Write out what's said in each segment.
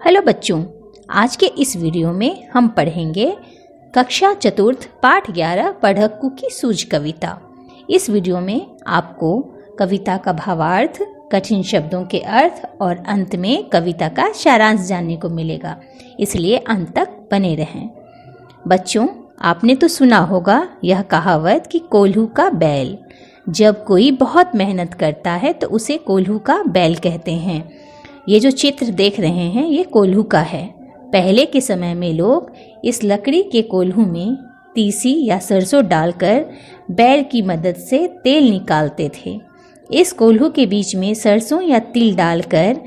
Hello बच्चों, आज के इस वीडियो में हम पढ़ेंगे कक्षा चतुर्थ पाठ 11 पढ़क्कू की सूझ कविता। इस वीडियो में आपको कविता का भावार्थ, कठिन शब्दों के अर्थ और अंत में कविता का सारांश जानने को मिलेगा, इसलिए अंत तक बने रहें। बच्चों, आपने तो सुना होगा यह कहावत कि कोल्हू का बैल। जब कोई बहुत मेहनत करता है तो उसे कोल्हू का बैल कहते हैं। ये जो चित्र देख रहे हैं ये कोल्हू का है। पहले के समय में लोग इस लकड़ी के कोल्हू में तीसी या सरसों डालकर बैल की मदद से तेल निकालते थे। इस कोल्हू के बीच में सरसों या तिल डालकर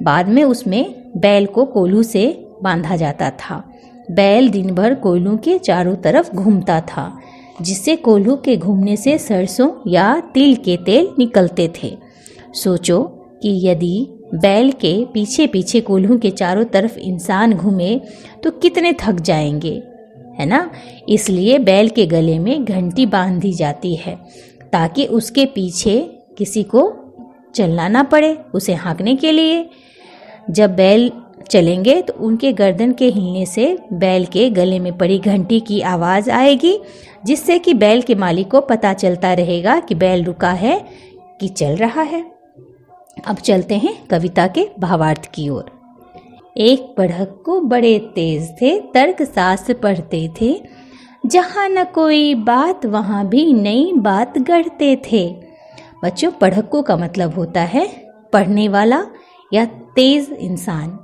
बाद में उसमें बैल को कोल्हू से बांधा जाता था। बैल दिन भर कोल्हू के चारों तरफ घूमता था, जिससे कोल्हू के घूमने से सरसों या तिल के तेल निकलते थे। सोचो कि यदि बैल के पीछे पीछे कोल्हू के चारों तरफ इंसान घूमे तो कितने थक जाएंगे, है ना। इसलिए बैल के गले में घंटी बांध दी जाती है ताकि उसके पीछे किसी को चलना ना पड़े उसे हाँकने के लिए। जब बैल चलेंगे तो उनके गर्दन के हिलने से बैल के गले में पड़ी घंटी की आवाज़ आएगी, जिससे कि बैल के मालिक को पता चलता रहेगा कि बैल रुका है कि चल रहा है। अब चलते हैं कविता के भावार्थ की ओर। एक पढ़क्कू बड़े तेज थे, तर्क शास्त्र पढ़ते थे। जहाँ न कोई बात वहाँ भी नई बात गढ़ते थे। बच्चों, पढ़क्कू का मतलब होता है पढ़ने वाला या तेज इंसान,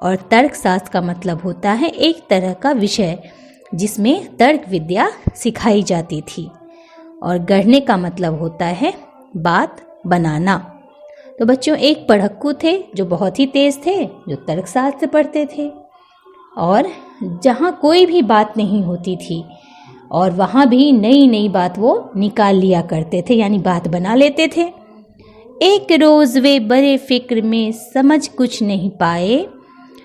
और तर्क शास्त्र का मतलब होता है एक तरह का विषय जिसमें तर्क विद्या सिखाई जाती थी। और गढ़ने का मतलब होता है बात बनाना। तो बच्चों, एक पढ़क्कू थे जो बहुत ही तेज थे, जो तर्कशास्त्र पढ़ते थे, और जहाँ कोई भी बात नहीं होती थी और वहाँ भी नई नई बात वो निकाल लिया करते थे, यानी बात बना लेते थे। एक रोज़ वे बड़े फिक्र में समझ कुछ नहीं पाए,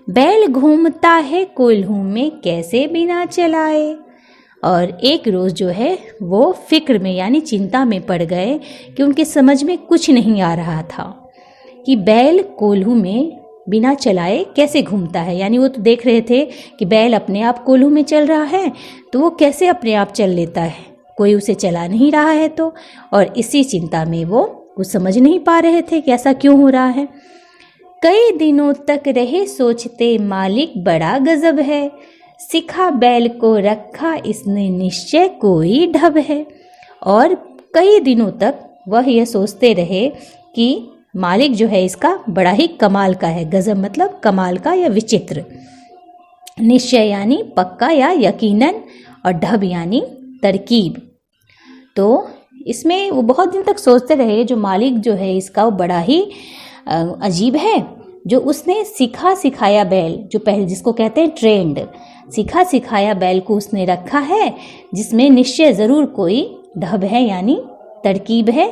बैल घूमता है कोल्हू में कैसे बिना चलाए। और एक रोज़ जो है वो फिक्र में यानी चिंता में पड़ गए कि उनके समझ में कुछ नहीं आ रहा था कि बैल कोल्हू में बिना चलाए कैसे घूमता है। यानी वो तो देख रहे थे कि बैल अपने आप कोल्हू में चल रहा है, तो वो कैसे अपने आप चल लेता है, कोई उसे चला नहीं रहा है तो। और इसी चिंता में वो कुछ समझ नहीं पा रहे थे कि ऐसा क्यों हो रहा है। कई दिनों तक रहे सोचते, मालिक बड़ा गजब है, सिखा बैल को रखा इसने निश्चय कोई ढब है। और कई दिनों तक वह यह सोचते रहे कि मालिक जो है इसका बड़ा ही कमाल का है। गजब मतलब कमाल का या विचित्र। निश्चय यानी पक्का या यकीनन, और ढब यानी तरकीब। तो इसमें वो बहुत दिन तक सोचते रहे जो मालिक जो है इसका वो बड़ा ही अजीब है, जो उसने सिखा सिखाया बैल, जो पहले जिसको कहते हैं ट्रेंड, सिखा सिखाया बैल को उसने रखा है, जिसमें निश्चय ज़रूर कोई ढब है यानी तरकीब है।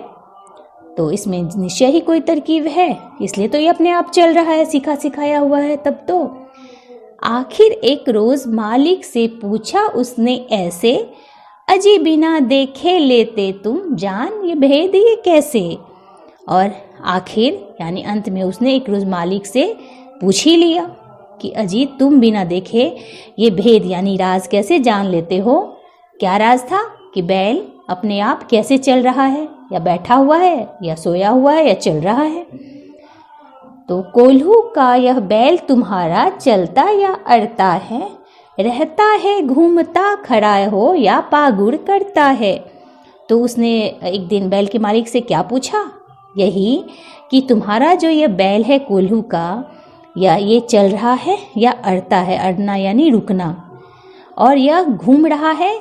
तो इसमें निश्चय ही कोई तरकीब है, इसलिए तो ये अपने आप चल रहा है, सिखा सिखाया हुआ है तब तो। आखिर एक रोज़ मालिक से पूछा उसने ऐसे, अजी बिना देखे लेते तुम जान ये भेद ये कैसे। और आखिर यानी अंत में उसने एक रोज़ मालिक से पूछ ही लिया कि अजी तुम बिना देखे ये भेद यानी राज कैसे जान लेते हो। क्या राज था कि बैल अपने आप कैसे चल रहा है, या बैठा हुआ है, या सोया हुआ है, या चल रहा है। तो कोल्हू का यह बैल तुम्हारा चलता या अड़ता है, रहता है घूमता खड़ा हो या पागुड़ करता है। तो उसने एक दिन बैल के मालिक से क्या पूछा, यही कि तुम्हारा जो यह बैल है कोल्हू का, या ये चल रहा है या अड़ता है, अड़ना यानी रुकना, और यह घूम रहा है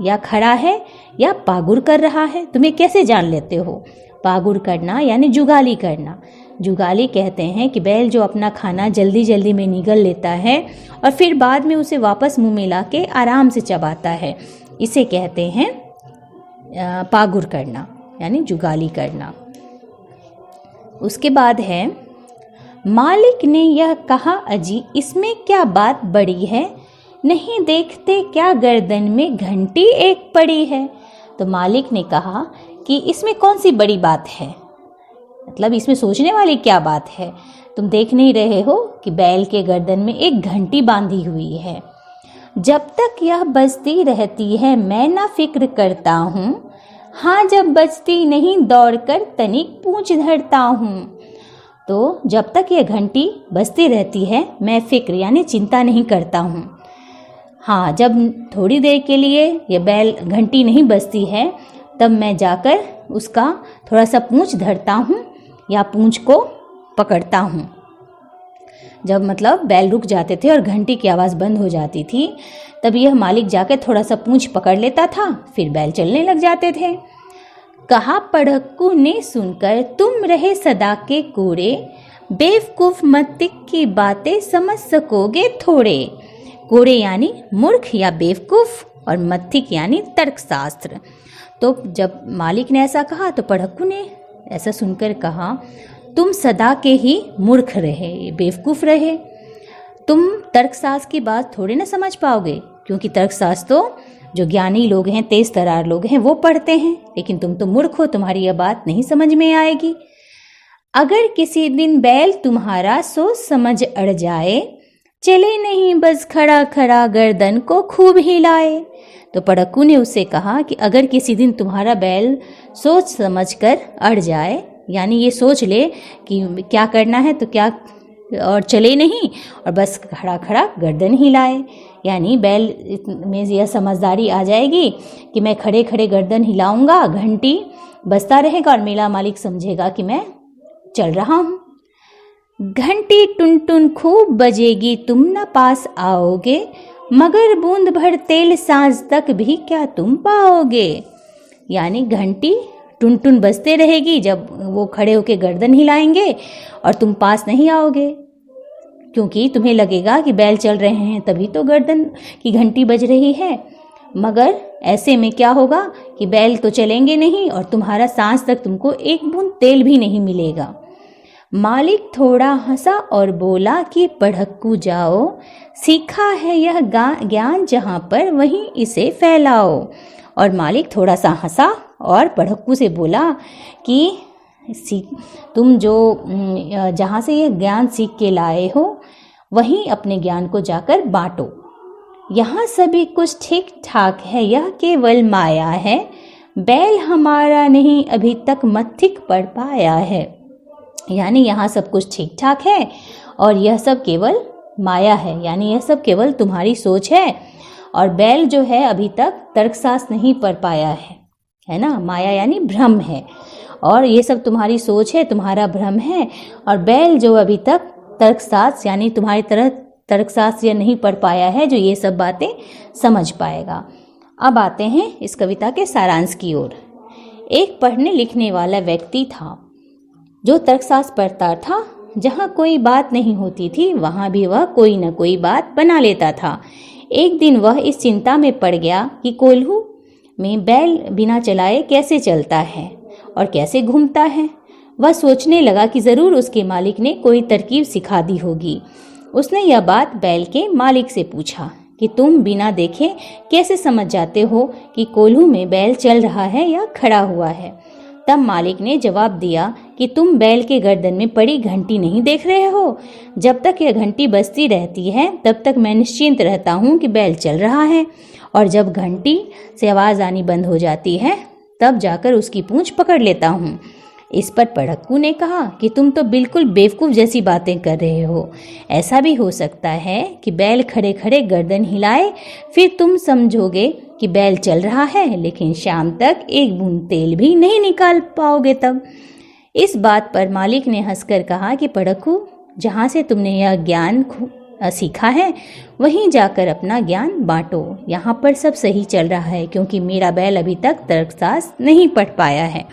या खड़ा है या पागुर कर रहा है, तुम्हें कैसे जान लेते हो। पागुर करना यानी जुगाली करना। जुगाली कहते हैं कि बैल जो अपना खाना जल्दी जल्दी में निगल लेता है और फिर बाद में उसे वापस मुंह में ला के आराम से चबाता है, इसे कहते हैं पागुर करना यानी जुगाली करना। उसके बाद है, मालिक ने यह कहा अजी इसमें क्या बात बड़ी है, नहीं देखते क्या गर्दन में घंटी एक पड़ी है। तो मालिक ने कहा कि इसमें कौन सी बड़ी बात है, मतलब इसमें सोचने वाली क्या बात है। तुम देख नहीं रहे हो कि बैल के गर्दन में एक घंटी बांधी हुई है। जब तक यह बजती रहती है मैं ना फिक्र करता हूँ, हाँ जब बजती नहीं दौड़कर तनिक पूंछ धरता हूँ। तो जब तक यह घंटी बजती रहती है मैं फिक्र यानी चिंता नहीं करता हूँ। हाँ, जब थोड़ी देर के लिए ये बैल घंटी नहीं बजती है तब मैं जाकर उसका थोड़ा सा पूंछ धरता हूँ या पूंछ को पकड़ता हूँ। जब मतलब बैल रुक जाते थे और घंटी की आवाज़ बंद हो जाती थी तब यह मालिक जाकर थोड़ा सा पूंछ पकड़ लेता था, फिर बैल चलने लग जाते थे। कहा पढ़क्कू ने सुनकर तुम रहे सदा के कोरे, बेवकूफ मत्तिक की बातें समझ सकोगे थोड़े। कोरे यानी मूर्ख या बेवकूफ और मत्तिक यानी तर्कशास्त्र। तो जब मालिक ने ऐसा कहा तो पढ़क्कू ने ऐसा सुनकर कहा तुम सदा के ही मूर्ख रहे, बेवकूफ़ रहे, तुम तर्कशास्त्र की बात थोड़ी ना समझ पाओगे, क्योंकि तर्कशास्त्र तो जो ज्ञानी लोग हैं, तेज तरार लोग हैं, वो पढ़ते हैं, लेकिन तुम तो मूर्ख हो, तुम्हारी यह बात नहीं समझ में आएगी। अगर किसी दिन बैल तुम्हारा सोच समझ अड़ जाए, चले नहीं बस खड़ा खड़ा गर्दन को खूब हिलाए। तो पढ़क्कू ने उससे कहा कि अगर किसी दिन तुम्हारा बैल सोच समझ कर अड़ जाए, यानी ये सोच ले कि क्या करना है तो क्या, और चले नहीं और बस खड़ा खड़ा गर्दन हिलाए, यानी बैल में यह समझदारी आ जाएगी कि मैं खड़े खड़े गर्दन हिलाऊंगा, घंटी बजता रहेगा और मेरा मालिक समझेगा कि मैं चल रहा हूँ। घंटी टुन टुन खूब बजेगी तुम न पास आओगे, मगर बूंद भर तेल सांझ तक भी क्या तुम पाओगे। यानी घंटी टुन टुन बजते रहेगी जब वो खड़े होके गर्दन हिलाएंगे और तुम पास नहीं आओगे, क्योंकि तुम्हें लगेगा कि बैल चल रहे हैं तभी तो गर्दन की घंटी बज रही है, मगर ऐसे में क्या होगा कि बैल तो चलेंगे नहीं और तुम्हारा सांस तक तुमको एक बूंद तेल भी नहीं मिलेगा। मालिक थोड़ा हंसा और बोला कि पढ़क्कू जाओ, सीखा है यह ज्ञान जहाँ पर वहीं इसे फैलाओ। और मालिक थोड़ा सा हंसा और पढ़क्कू से बोला कि तुम जो जहाँ से ये ज्ञान सीख के लाए हो वहीं अपने ज्ञान को जाकर बांटो। यहाँ सभी कुछ ठीक ठाक है, यह केवल माया है, बैल हमारा नहीं अभी तक मत्थिक पड़ पाया है। यानी यहाँ सब कुछ ठीक ठाक है और यह सब केवल माया है, यानी यह सब केवल तुम्हारी सोच है, और बैल जो है अभी तक तर्कशास्त्र नहीं पढ़ पाया है ना। माया यानी भ्रम है और ये सब तुम्हारी सोच है, तुम्हारा भ्रम है, और बैल जो अभी तक तर्कशास्त्र यानी तुम्हारी तरह तर्कशास्त्र या नहीं पढ़ पाया है, जो ये सब बातें समझ पाएगा। अब आते हैं इस कविता के सारांश की ओर। एक पढ़ने लिखने वाला व्यक्ति था जो तर्कशास्त्र पढ़ता था। जहाँ कोई बात नहीं होती थी वहाँ भी वह कोई न कोई बात बना लेता था। एक दिन वह इस चिंता में पड़ गया कि कोल्हू में बैल बिना चलाए कैसे चलता है और कैसे घूमता है। वह सोचने लगा कि ज़रूर उसके मालिक ने कोई तरकीब सिखा दी होगी। उसने यह बात बैल के मालिक से पूछा कि तुम बिना देखे कैसे समझ जाते हो कि कोल्हू में बैल चल रहा है या खड़ा हुआ है। तब मालिक ने जवाब दिया कि तुम बैल के गर्दन में पड़ी घंटी नहीं देख रहे हो। जब तक यह घंटी बजती रहती है तब तक मैं निश्चिंत रहता हूँ कि बैल चल रहा है, और जब घंटी से आवाज़ आनी बंद हो जाती है तब जाकर उसकी पूंछ पकड़ लेता हूँ। इस पर पढ़क्कू ने कहा कि तुम तो बिल्कुल बेवकूफ़ जैसी बातें कर रहे हो। ऐसा भी हो सकता है कि बैल खड़े खड़े गर्दन हिलाए, फिर तुम समझोगे कि बैल चल रहा है, लेकिन शाम तक एक बूंद तेल भी नहीं निकाल पाओगे तब। इस बात पर मालिक ने हंसकर कहा कि पढ़क्कू, जहाँ से तुमने यह ज्ञान सीखा है वहीं जाकर अपना ज्ञान बांटो। यहाँ पर सब सही चल रहा है क्योंकि मेरा बैल अभी तक तर्कशास्त्र नहीं पढ़ पाया है।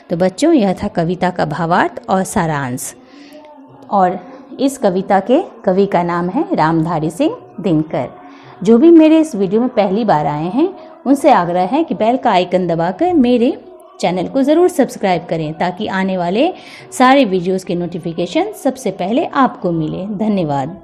तो बच्चों, यह था कविता का भावार्थ और सारांश। और इस कविता के कवि का नाम है रामधारी सिंह दिनकर। जो भी मेरे इस वीडियो में पहली बार आए हैं उनसे आग्रह है कि बेल का आइकन दबाकर मेरे चैनल को ज़रूर सब्सक्राइब करें ताकि आने वाले सारे वीडियोस के नोटिफिकेशन सबसे पहले आपको मिले। धन्यवाद।